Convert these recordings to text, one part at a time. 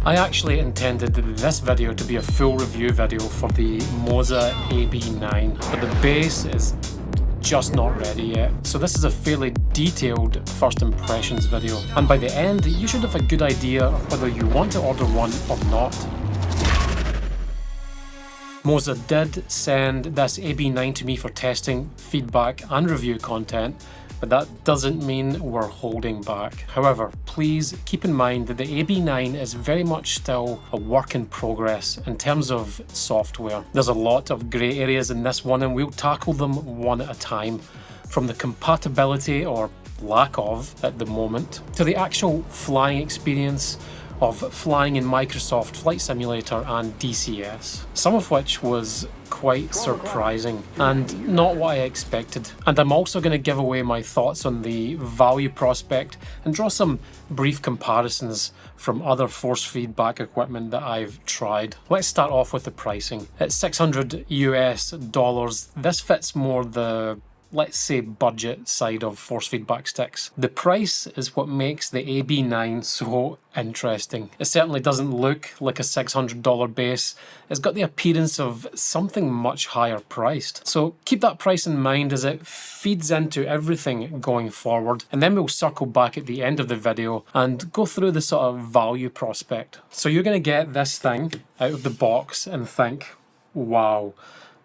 I actually intended this video to be a full review video for the MOZA AB9, but the bass is just not ready yet. So this is a fairly detailed first impressions video, and by the end you should have a good idea whether you want to order one or not. MOZA did send this AB9 to me for testing, feedback and review content, but that doesn't mean we're holding back. However, please keep in mind that the AB9 is very much still a work in progress in terms of software. There's a lot of grey areas in this one, and we'll tackle them one at a time, from the compatibility or lack of at the moment to the actual flying experience of flying in Microsoft Flight Simulator and DCS, some of which was quite surprising and not what I expected. And I'm also going to give away my thoughts on the value prospect and draw some brief comparisons from other force feedback equipment that I've tried. Let's start off with the pricing. At $600 US, this fits more the, let's say, budget side of force feedback sticks. The price is what makes the AB9 so interesting. It certainly doesn't look like a $600 base. It's got the appearance of something much higher priced. So keep that price in mind as it feeds into everything going forward, and then we'll circle back at the end of the video and go through the sort of value prospect. So you're going to get this thing out of the box and think, wow,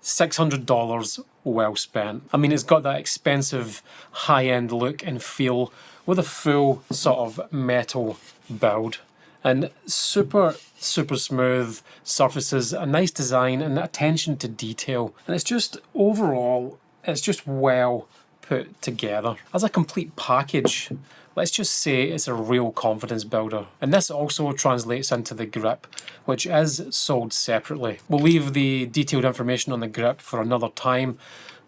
$600 well spent. I mean, it's got that expensive high-end look and feel with a full sort of metal build and super smooth surfaces, a nice design and attention to detail, and it's just overall it's just well put together as a complete package. Let's just say it's a real confidence builder. And this also translates into the grip, which is sold separately. We'll leave the detailed information on the grip for another time,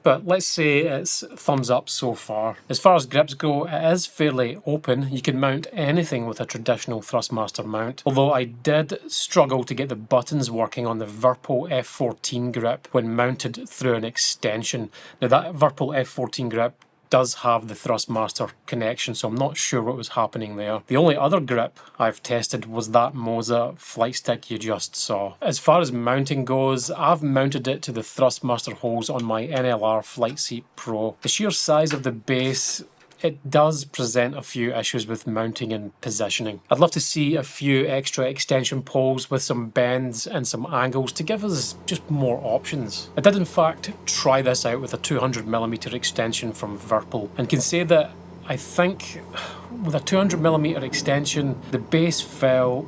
but let's say it's thumbs up so far. As far as grips go, it is fairly open. You can mount anything with a traditional Thrustmaster mount, although I did struggle to get the buttons working on the Virpil F14 grip when mounted through an extension. Now that Virpil F14 grip does have the Thrustmaster connection, so I'm not sure what was happening there. The only other grip I've tested was that MOZA flight stick you just saw. As far as mounting goes, I've mounted it to the Thrustmaster holes on my NLR Flight Seat Pro. The sheer size of the base, it does present a few issues with mounting and positioning. I'd love to see a few extra extension poles with some bends and some angles to give us just more options. I did in fact try this out with a 200mm extension from Virpil, and can say that I think with a 200mm extension the base fell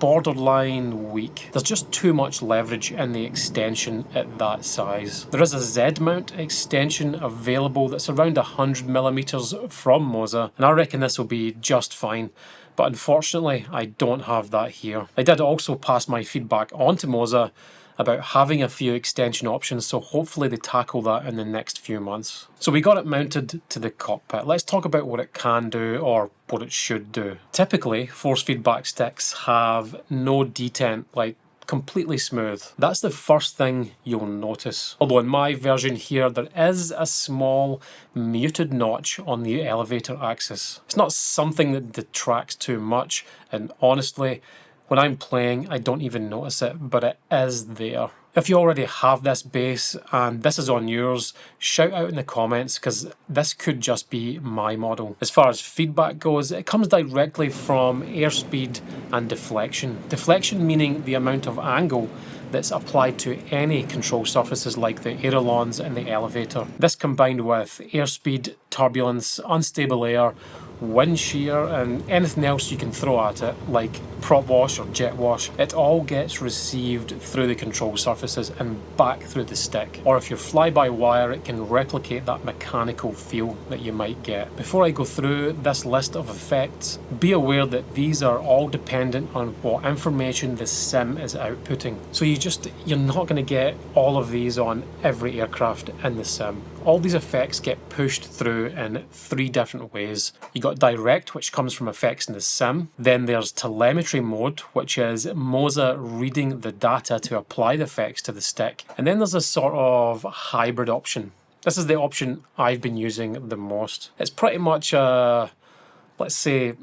borderline weak. There's just too much leverage in the extension at that size. There is a Z-mount extension available that's around 100mm from MOZA, and I reckon this will be just fine. But unfortunately, I don't have that here. I did also pass my feedback on to MOZA about having a few extension options, so hopefully they tackle that in the next few months. So we got it mounted to the cockpit. Let's talk about what it can do, or what it should do. Typically, force feedback sticks have no detent, like completely smooth. That's the first thing you'll notice. Although in my version here, there is a small muted notch on the elevator axis. It's not something that detracts too much, and honestly, when I'm playing, I don't even notice it, but it is there. If you already have this base and this is on yours, shout out in the comments, because this could just be my model. As far as feedback goes, it comes directly from airspeed and deflection. Deflection meaning the amount of angle that's applied to any control surfaces like the ailerons and the elevator. This combined with airspeed, turbulence, unstable air, wind shear and anything else you can throw at it, like prop wash or jet wash, it all gets received through the control surfaces and back through the stick. Or if you're fly-by-wire, it can replicate that mechanical feel that you might get. Before I go through this list of effects, be aware that these are all dependent on what information the sim is outputting. So you're not going to get all of these on every aircraft in the sim. All these effects get pushed through in 3 different ways. You got direct, which comes from effects in the sim. Then there's telemetry mode, which is MOZA reading the data to apply the effects to the stick. And then there's a sort of hybrid option. This is the option I've been using the most. It's pretty much let's say,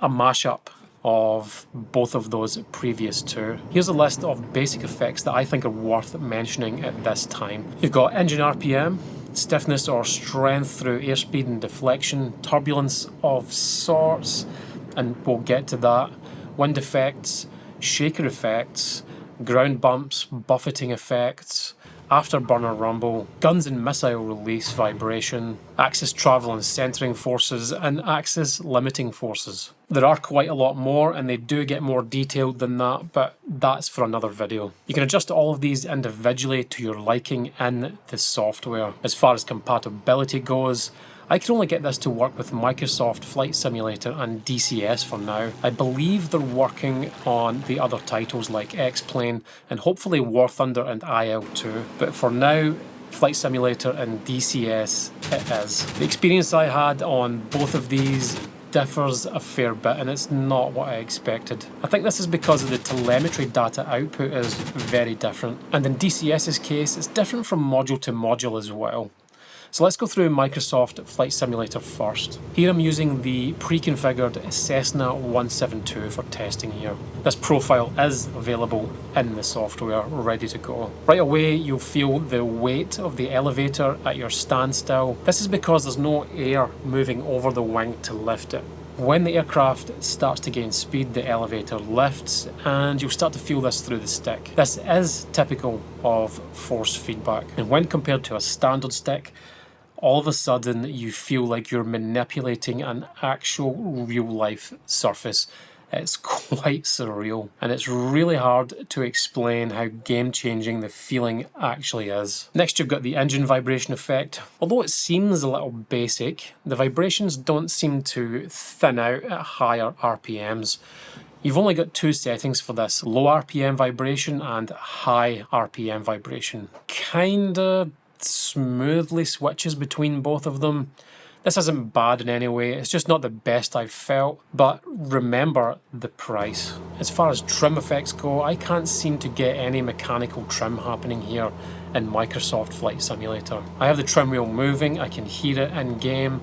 a mashup of both of those previous two. Here's a list of basic effects that I think are worth mentioning at this time. You've got engine RPM, stiffness or strength through airspeed and deflection, turbulence of sorts, and we'll get to that, wind effects, shaker effects, ground bumps, buffeting effects, afterburner rumble, guns and missile release vibration, axis travel and centering forces, and axis limiting forces. There are quite a lot more, and they do get more detailed than that, but that's for another video. You can adjust all of these individually to your liking in the software. As far as compatibility goes, I can only get this to work with Microsoft Flight Simulator and DCS for now. I believe they're working on the other titles like X-Plane and hopefully War Thunder and IL-2. But for now, Flight Simulator and DCS it is. The experience I had on both of these differs a fair bit, and it's not what I expected. I think this is because the telemetry data output is very different. And in DCS's case, it's different from module to module as well. So let's go through Microsoft Flight Simulator first. Here I'm using the pre-configured Cessna 172 for testing here. This profile is available in the software, ready to go. Right away you'll feel the weight of the elevator at your standstill. This is because there's no air moving over the wing to lift it. When the aircraft starts to gain speed, the elevator lifts, and you'll start to feel this through the stick. This is typical of force feedback, and when compared to a standard stick, all of a sudden you feel like you're manipulating an actual real-life surface. It's quite surreal, and it's really hard to explain how game-changing the feeling actually is. Next, you've got the engine vibration effect. Although it seems a little basic, the vibrations don't seem to thin out at higher RPMs. You've only got two settings for this: low RPM vibration and high RPM vibration. Kinda smoothly switches between both of them. This isn't bad in any way, it's just not the best I've felt, but remember the price. As far as trim effects go, I can't seem to get any mechanical trim happening here in Microsoft Flight Simulator. I have the trim wheel moving, I can hear it in game,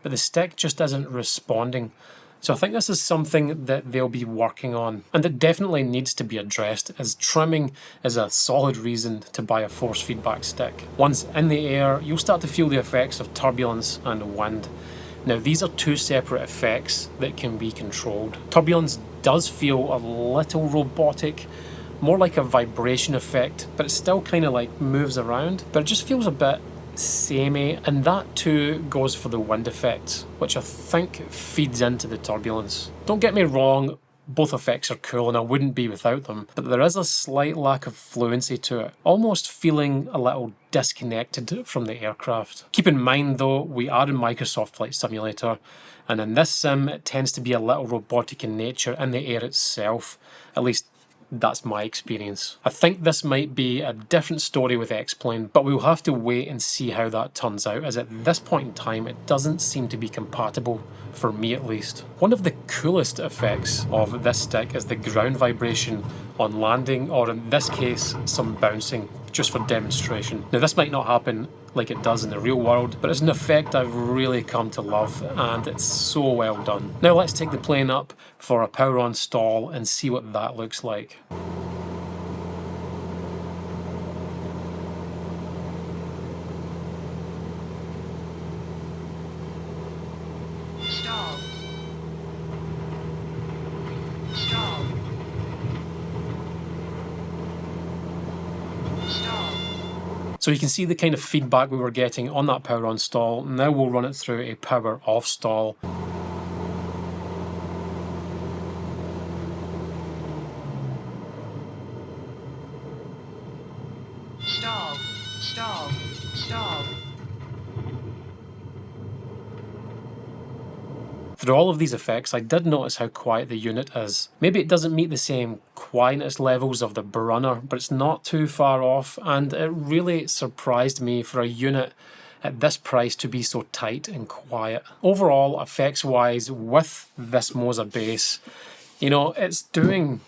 but the stick just isn't responding. So I think this is something that they'll be working on, and it definitely needs to be addressed, as trimming is a solid reason to buy a force feedback stick. Once in the air, you'll start to feel the effects of turbulence and wind. Now these are two separate effects that can be controlled. Turbulence does feel a little robotic, more like a vibration effect, but it still kind of like moves around, but it just feels a bit samey, and that too goes for the wind effects, which I think feeds into the turbulence. Don't get me wrong, both effects are cool and I wouldn't be without them, but there is a slight lack of fluency to it, almost feeling a little disconnected from the aircraft. Keep in mind though, we are in Microsoft Flight Simulator, and in this sim it tends to be a little robotic in nature in the air itself, at least that's my experience. I think this might be a different story with X-Plane, but we'll have to wait and see how that turns out, as at this point in time it doesn't seem to be compatible, for me at least. One of the coolest effects of this stick is the ground vibration on landing, or in this case some bouncing, just for demonstration. Now this might not happen like it does in the real world, but it's an effect I've really come to love, and it's so well done. Now let's take the plane up for a power on stall and see what that looks like. Stall. Stall. Stall. So you can see the kind of feedback we were getting on that power on stall. Now we'll run it through a power off stall. Stall. Stall. Stall. Through all of these effects, I did notice how quiet the unit is. Maybe it doesn't meet the same quietness levels of the Brunner, but it's not too far off, and it really surprised me for a unit at this price to be so tight and quiet. Overall, effects wise, with this MOZA base, you know, it's doing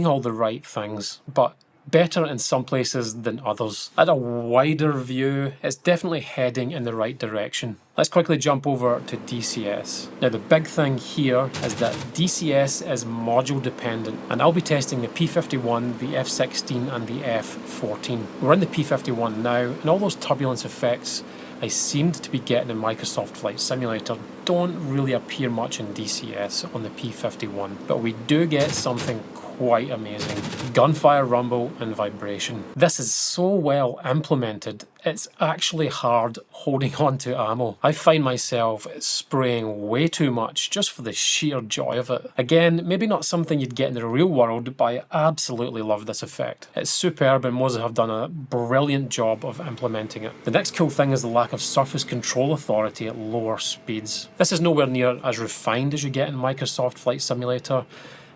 all the right things, but better in some places than others. At a wider view, it's definitely heading in the right direction. Let's quickly jump over to DCS. Now the big thing here is that DCS is module dependent, and I'll be testing the P51, the F16 and the F14. We're in the P51 now, and all those turbulence effects I seemed to be getting in Microsoft Flight Simulator don't really appear much in DCS on the P51, but we do get something quite amazing. Gunfire rumble and vibration. This is so well implemented, it's actually hard holding on to ammo. I find myself spraying way too much just for the sheer joy of it. Again, maybe not something you'd get in the real world, but I absolutely love this effect. It's superb and MOZA have done a brilliant job of implementing it. The next cool thing is the lack of surface control authority at lower speeds. This is nowhere near as refined as you get in Microsoft Flight Simulator,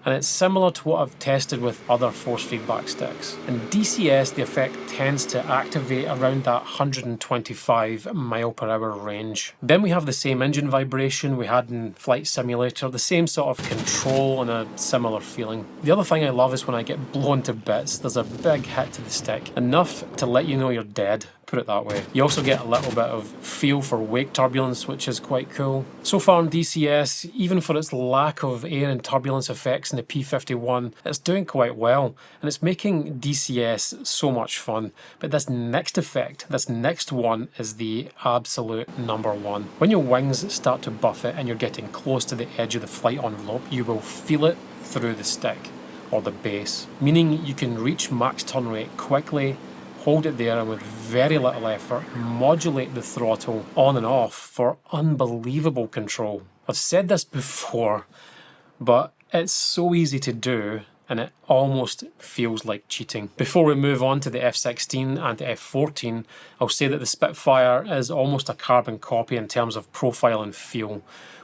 and it's similar to what I've tested with other force feedback sticks. In DCS, the effect tends to activate around that 125 mph range. Then we have the same engine vibration we had in Flight Simulator, the same sort of control and a similar feeling. The other thing I love is when I get blown to bits, there's a big hit to the stick, enough to let you know you're dead. Put it that way. You also get a little bit of feel for wake turbulence, which is quite cool. So far in DCS, even for its lack of air and turbulence effects in the P51, it's doing quite well, and it's making DCS so much fun. But this next effect, this next one, is the absolute number one. When your wings start to buffet and you're getting close to the edge of the flight envelope, you will feel it through the stick, or the base, meaning you can reach max turn rate quickly, hold it there, and with very little effort, modulate the throttle on and off for unbelievable control. I've said this before, but it's so easy to do, and it almost feels like cheating. Before we move on to the F16 and the F14, I'll say that the Spitfire is almost a carbon copy in terms of profile and feel,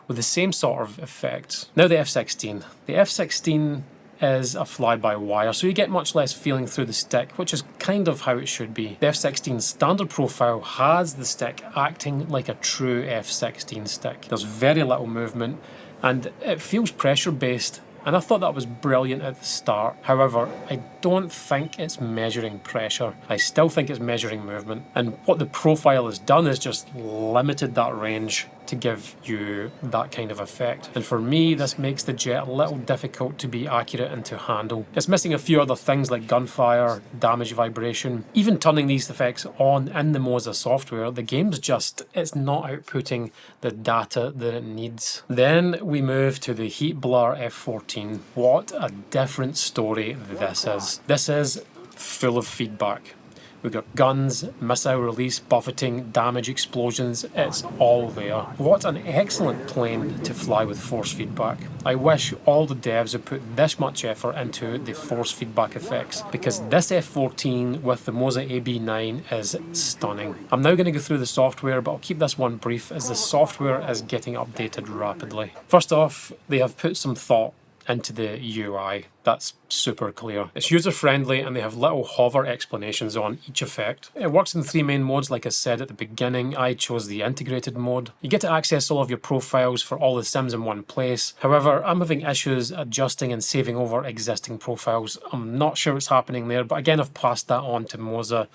with the same sort of effects. Now the F16. The F16 is a fly-by-wire, so you get much less feeling through the stick, which is kind of how it should be. The F16's standard profile has the stick acting like a true F16 stick. There's very little movement, and it feels pressure-based, and I thought that was brilliant at the start. However, I don't think it's measuring pressure. I still think it's measuring movement, and what the profile has done is just limited that range to give you that kind of effect. And for me, this makes the jet a little difficult to be accurate and to handle. It's missing a few other things like gunfire, damage vibration. Even turning these effects on in the MOZA software, the game's just, it's not outputting the data that it needs. Then we move to the heat blur F14. What a different story this is. This is full of feedback. We've got guns, missile release, buffeting, damage, explosions, it's all there. What an excellent plane to fly with force feedback. I wish all the devs had put this much effort into the force feedback effects, because this F14 with the MOZA AB9 is stunning. I'm now going to go through the software, but I'll keep this one brief as the software is getting updated rapidly. First off, they have put some thought into the UI. That's super clear. It's user-friendly, and they have little hover explanations on each effect. It works in 3 main modes, like I said at the beginning. I chose the integrated mode. You get to access all of your profiles for all the sims in one place. However, I'm having issues adjusting and saving over existing profiles. I'm not sure what's happening there, but again, I've passed that on to MOZA,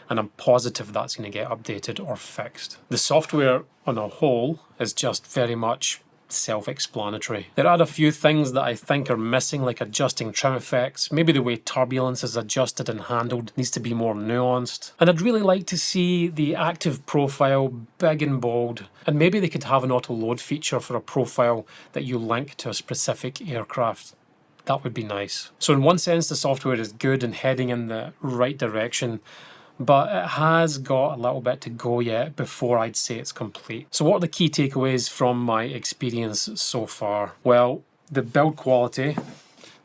and I'm positive that's going to get updated or fixed. The software on a whole is just very much self-explanatory. There are a few things that I think are missing, like adjusting trim effects. Maybe the way turbulence is adjusted and handled needs to be more nuanced. And I'd really like to see the active profile big and bold. And maybe they could have an auto load feature for a profile that you link to a specific aircraft. That would be nice. So in one sense, the software is good and heading in the right direction, but it has got a little bit to go yet before I'd say it's complete. So what are the key takeaways from my experience so far? Well, the build quality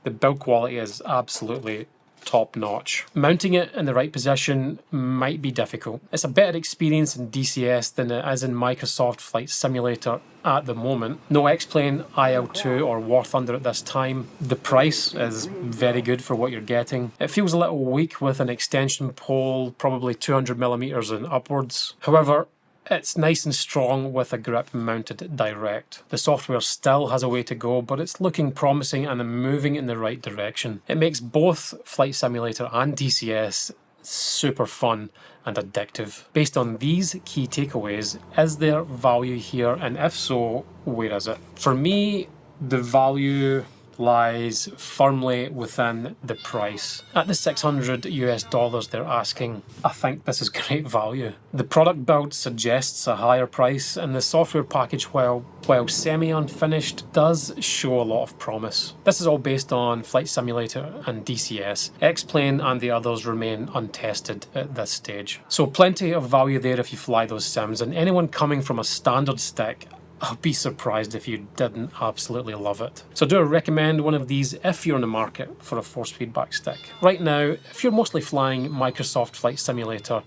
is absolutely top notch. Mounting it in the right position might be difficult. It's a better experience in DCS than it is in Microsoft Flight Simulator at the moment. No X-Plane, IL-2 or War Thunder at this time. The price is very good for what you're getting. It feels a little weak with an extension pole, probably 200mm and upwards. However, It's nice and strong with a grip mounted direct. The software still has a way to go, but it's looking promising and moving in the right direction. It makes both Flight Simulator and DCS super fun and addictive. Based on these key takeaways, is there value here? And if so, where is it? For me, the value lies firmly within the price. At the $600 they're asking, I think this is great value. The product build suggests a higher price, and the software package, while semi-unfinished, does show a lot of promise. This is all based on Flight Simulator and DCS. X-Plane and the others remain untested at this stage. So plenty of value there if you fly those sims, and anyone coming from a standard stick, I'll be surprised if you didn't absolutely love it. So do I recommend one of these if you're in the market for a force feedback stick? Right now, if you're mostly flying Microsoft Flight Simulator,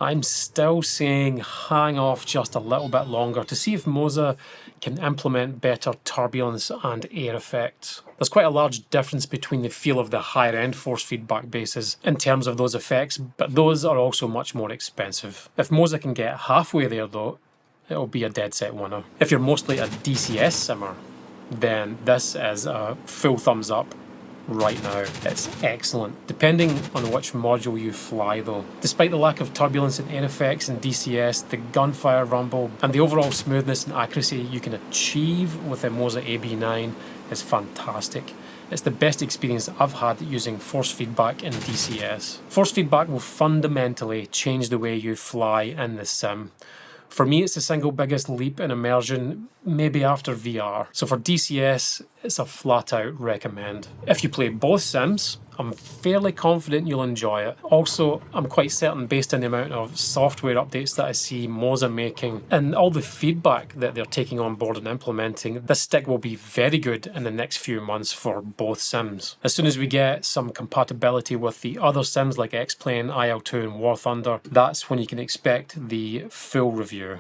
I'm still saying hang off just a little bit longer to see if MOZA can implement better turbulence and air effects. There's quite a large difference between the feel of the higher end force feedback bases in terms of those effects, but those are also much more expensive. If MOZA can get halfway there though, it'll be a dead set winner. If you're mostly a DCS simmer, then this is a full thumbs up right now. It's excellent, depending on which module you fly though. Despite the lack of turbulence and air effects in DCS, the gunfire rumble and the overall smoothness and accuracy you can achieve with the MOZA AB9 is fantastic. It's the best experience I've had using force feedback in DCS. Force feedback will fundamentally change the way you fly in the sim. For me, it's the single biggest leap in immersion, maybe after VR. So for DCS, it's a flat out recommend. If you play both sims, I'm fairly confident you'll enjoy it. Also, I'm quite certain based on the amount of software updates that I see MOZA making and all the feedback that they're taking on board and implementing, this stick will be very good in the next few months for both sims. As soon as we get some compatibility with the other sims like X-Plane, IL-2 and War Thunder, that's when you can expect the full review.